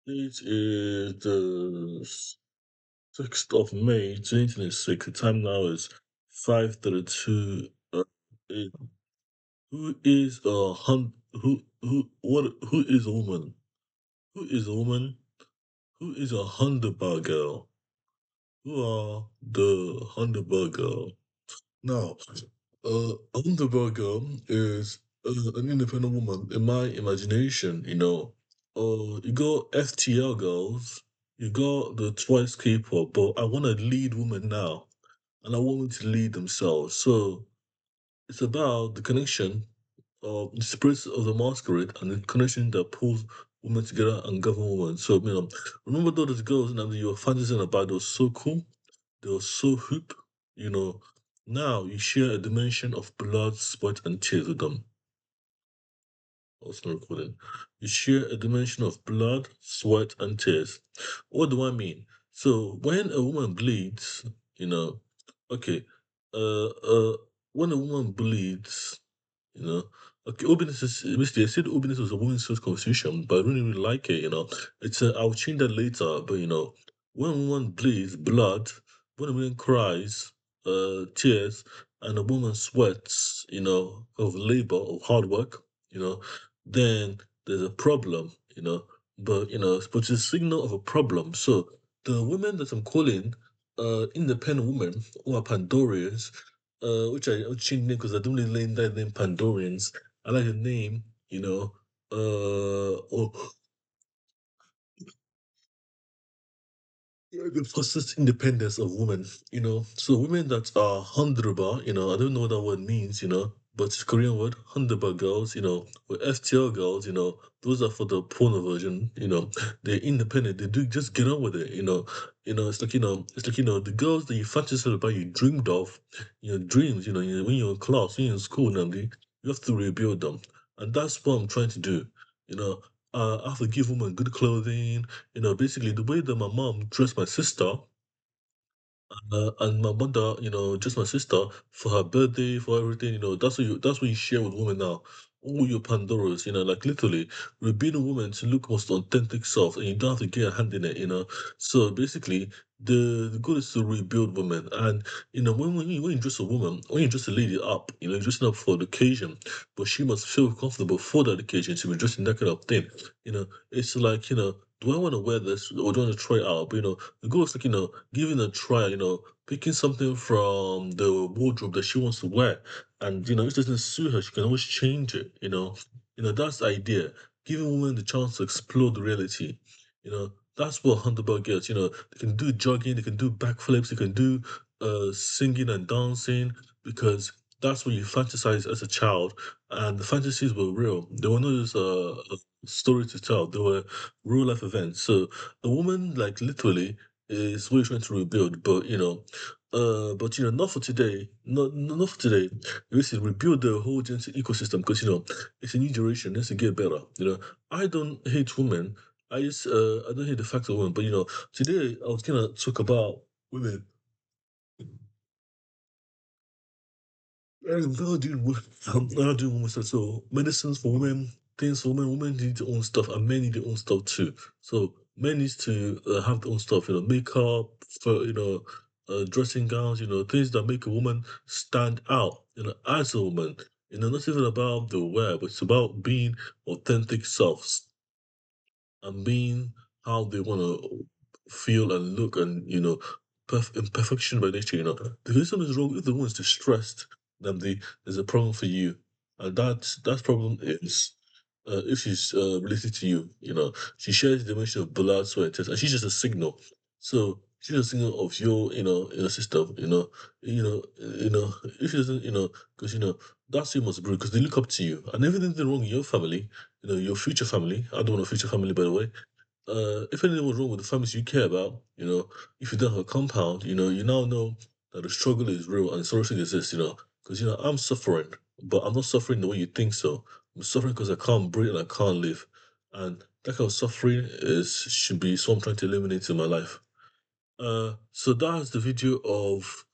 It is the 6th of May, 2026. The time now is 5:32. It, who is a who is a woman? Who is a woman? Who is a Hunderbar girl? Who are the Hunderbar girl? Now, a Hunderbar girl is an independent woman in my imagination, you got FTL girls, you got the Twice K-pop, but I want a lead woman now, and I want them to lead themselves. So it's about the connection of the spirits of the masquerade and the connection that pulls women together and govern women. So, remember those girls and you were fantasizing about, they were so cool, they were so hoop, you know. Now you share a dimension of blood, sweat, and tears with them. Also recording. You share a dimension of blood, sweat, and tears. What do I mean? So when a woman bleeds, you know, okay, uh, uh, when a woman bleeds, you know, okay, openness is basically I said openness was a woman's first constitution, but I don't really like it. It's I'll change that later. But when a woman bleeds blood, when a woman cries, tears, and a woman sweats, of labor of hard work, you know, then there's a problem, but it's a signal of a problem. So the women that I'm calling independent women or Pandorians, which changed name because I don't really like that name Pandorians. I like the name, or yeah, the fastest independence of women, So women that are Handruba, I don't know what that word means, but it's a Korean word, Handruba girls, or FTL girls, those are for the porno version, they're independent, they do just get on with it, the girls that you fantasize about, you dreamed of, your dreams, when you're in class, when you're in school, Namdi, you have to rebuild them. And that's what I'm trying to do, I have to give women good clothing, basically the way that my mom dressed my sister, and my mother, just my sister for her birthday, for everything, that's what you share with women now. All your Pandoras, like literally, we're being a woman to look most authentic self, and you don't have to get a hand in it. So basically, the goal is to rebuild women, and when you dress a woman, when you dress a lady up, you're dressing up for the occasion, but she must feel comfortable for that occasion to be dressed in that kind of thing. It's like do I want to wear this or do I want to try it out? But the goal is like giving a try, picking something from the wardrobe that she wants to wear. And if it doesn't suit her, she can always change it, that's the idea. Giving women the chance to explore the reality. That's what Hunterberg gets. They can do jogging, they can do backflips, they can do singing and dancing because that's what you fantasize as a child. And the fantasies were real. They were not just a story to tell, they were real life events. So a woman, like literally, is what you're trying to rebuild, but not for today. Not for today. We should rebuild the whole gender ecosystem because it's a new generation. It needs to get better. I don't hate women. I don't hate the fact of women, but today I was gonna talk about women. I'm not doing I'm not doing women stuff. So medicines for women, things for women. Women need their own stuff, and men need their own stuff too. So men needs to have their own stuff. Makeup, for dressing gowns. Things that make a woman stand out. As a woman. Not even about the wear, but it's about being authentic selves and being how they want to feel and look and imperfection by nature. The reason is wrong if the one's distressed, then there's a problem for you, and that problem is if she's related to you. She shares the dimension of blood, sweat, and tears, and she's just a signal. So she's a signal of your system. If she doesn't, because that's who you must brew because they look up to you, and if anything wrong in your family, your future family. I don't want a future family, by the way. If anything was wrong with the families you care about, if you don't have a compound, you now know that the struggle is real and sorrow exists, because I'm suffering, but I'm not suffering the way you think so. I'm suffering because I can't breathe and I can't live, and that kind of suffering should be so I'm trying to eliminate in my life. So that's the video of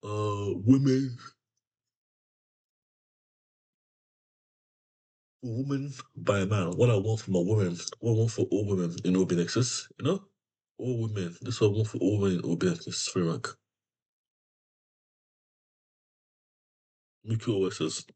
women woman by a man. What I want from a woman, what I want for all women in Open Access, you know? All women. This is what I want for all women in Open Access framework. MMUKO OSes.